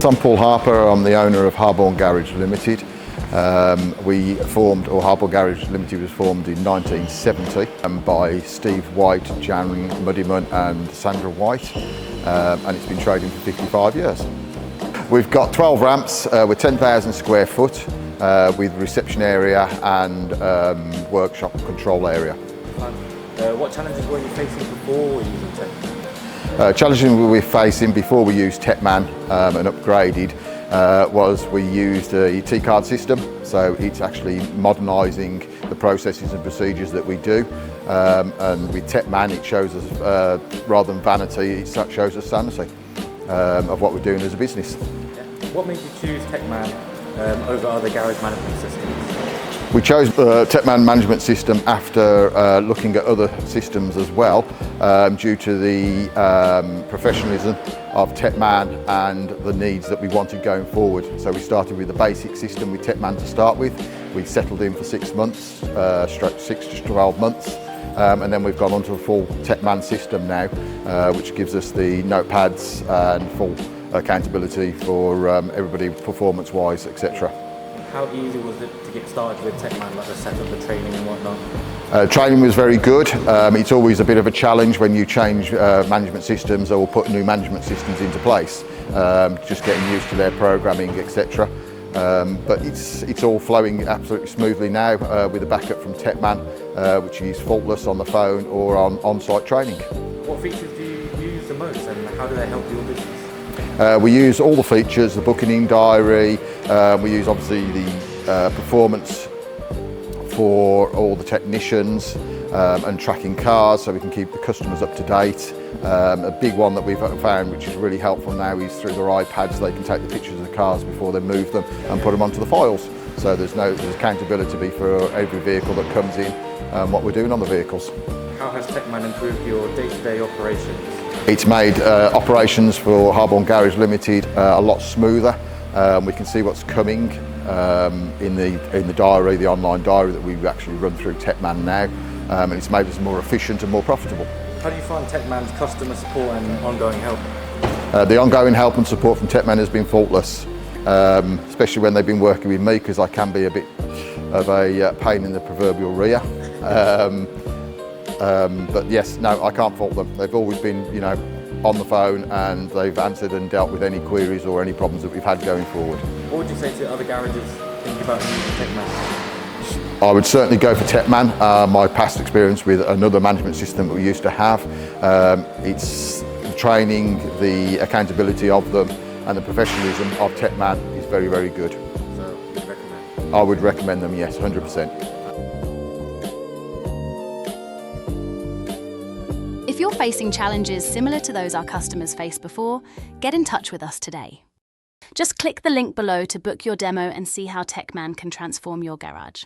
I'm Paul Harper, I'm the owner of Harborne Garage Limited. Harborne Garage Limited was formed in 1970 by Steve White, Jan Muddyman and Sandra White, and it's been trading for 55 years. We've got 12 ramps with 10,000 square foot with reception area and workshop control area. What challenges were you facing before using TechMan? Challenges we were facing before we used TechMan and upgraded was we used a T-card system, so it's actually modernising the processes and procedures that we do. And with TechMan it shows us, rather than vanity, it shows us sanity of what we're doing as a business. Yeah. What made you choose TechMan over other garage management systems? We chose the TechMan management system after looking at other systems as well, due to the professionalism of TechMan and the needs that we wanted going forward. So we started with the basic system with TechMan to start with. We settled in for 6 months, 6 to 12 months, and then we've gone on to a full TechMan system now, which gives us the notepads and full accountability for everybody performance-wise, etc. How easy was it to get started with TechMan, like the setup, the training and whatnot? Training was very good. It's always a bit of a challenge when you change management systems or put new management systems into place, just getting used to their programming, etc. But it's all flowing absolutely smoothly now with a backup from TechMan, which is faultless on the phone or on-site training. What features do you use the most and how do they help your business? We use all the features, the booking diary, we use obviously the performance for all the technicians and tracking cars so we can keep the customers up to date. A big one that we've found which is really helpful now is through their iPads they can take the pictures of the cars before they move them and put them onto the files. So there's accountability for every vehicle that comes in and what we're doing on the vehicles. How has TechMan improved your day-to-day operations? It's made operations for Harborne Garage Limited a lot smoother. We can see what's coming in the diary, the online diary that we actually run through TechMan now, and it's made us more efficient and more profitable. How do you find TechMan's customer support and ongoing help? The ongoing help and support from TechMan has been faultless, especially when they've been working with me, because I can be a bit of a pain in the proverbial rear. But yes, no, I can't fault them. They've always been, on the phone and they've answered and dealt with any queries or any problems that we've had going forward. What would you say to other garages thinking about using TechMan? I would certainly go for TechMan. My past experience with another management system that we used to have, it's the training, the accountability of them and the professionalism of TechMan is very, very good. So you'd recommend? I would recommend them, yes, 100%. If you're facing challenges similar to those our customers faced before, get in touch with us today. Just click the link below to book your demo and see how TechMan can transform your garage.